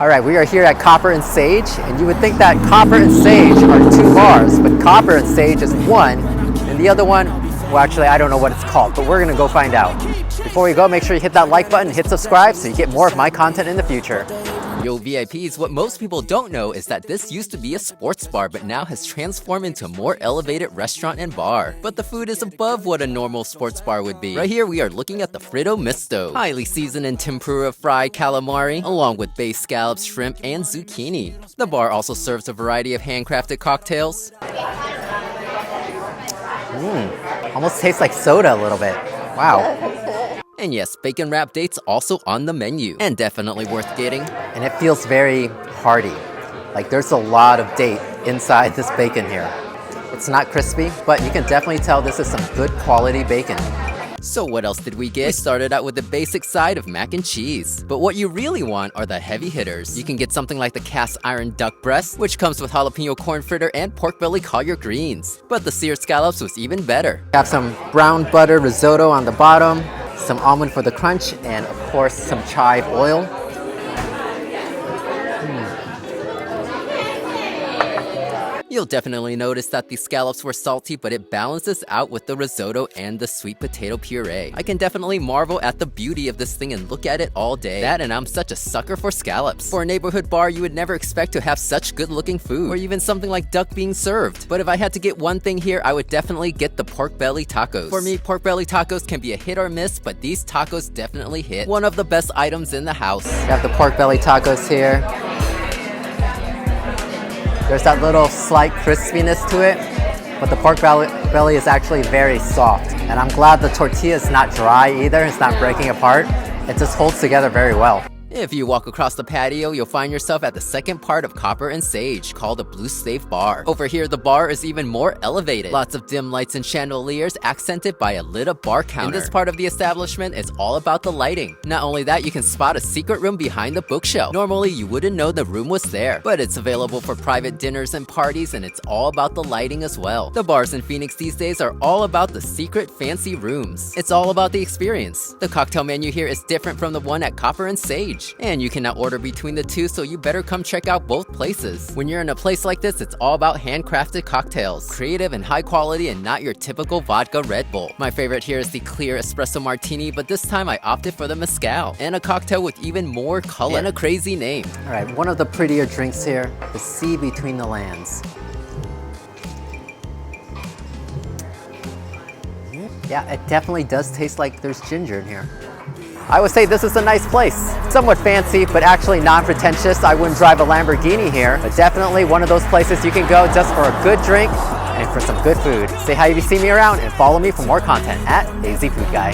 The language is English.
Alright, we are here at Copper and Sage, and you would think that Copper and Sage are two bars, but Copper and Sage is one, and the other one, well actually I don't know what it's called, but we're gonna go find out. Before we go, make sure you hit that like button, hit subscribe so you get more of my content in the future. Yo VIPs, what most people don't know is that this used to be a sports bar but now has transformed into a more elevated restaurant and bar. But the food is above what a normal sports bar would be. Right here we are looking at the Fritto Misto, highly seasoned in tempura fried calamari, along with bay scallops, shrimp, and zucchini. The bar also serves a variety of handcrafted cocktails. Almost tastes like soda a little bit. Wow. And yes, bacon wrap dates also on the menu, and definitely worth getting. And it feels very hearty. Like there's a lot of date inside this bacon here. It's not crispy, but you can definitely tell this is some good quality bacon. So what else did we get? We started out with the basic side of mac and cheese. But what you really want are the heavy hitters. You can get something like the cast iron duck breast, which comes with jalapeno corn fritter and pork belly collard greens. But the seared scallops was even better. We have some brown butter risotto on the bottom, some almond for the crunch, and of course some chive oil. You'll definitely notice that the scallops were salty, but it balances out with the risotto and the sweet potato puree. I can definitely marvel at the beauty of this thing and look at it all day. That and I'm such a sucker for scallops. For a neighborhood bar, you would never expect to have such good looking food, or even something like duck being served. But if I had to get one thing here, I would definitely get the pork belly tacos. For me, pork belly tacos can be a hit or miss, but these tacos definitely hit. One of the best items in the house. We have the pork belly tacos here. There's that little slight crispiness to it, but the pork belly is actually very soft. And I'm glad the tortilla is not dry either, it's not breaking apart. It just holds together very well. If you walk across the patio, you'll find yourself at the second part of Copper and Sage, called the Blue Slave Bar. Over here, the bar is even more elevated. Lots of dim lights and chandeliers accented by a lit-up bar counter. In this part of the establishment, it's all about the lighting. Not only that, you can spot a secret room behind the bookshelf. Normally, you wouldn't know the room was there, but it's available for private dinners and parties, and it's all about the lighting as well. The bars in Phoenix these days are all about the secret fancy rooms. It's all about the experience. The cocktail menu here is different from the one at Copper and Sage. And you cannot order between the two, so you better come check out both places. When you're in a place like this, it's all about handcrafted cocktails. Creative and high quality and not your typical vodka Red Bull. My favorite here is the clear espresso martini, but this time I opted for the mezcal. And a cocktail with even more color and a crazy name. Alright, one of the prettier drinks here, the Sea Between the Lands. Yeah, it definitely does taste like there's ginger in here. I would say this is a nice place. Somewhat fancy, but actually non-pretentious. I wouldn't drive a Lamborghini here, but definitely one of those places you can go just for a good drink and for some good food. Say hi if you see me around and follow me for more content at AZ Food Guy.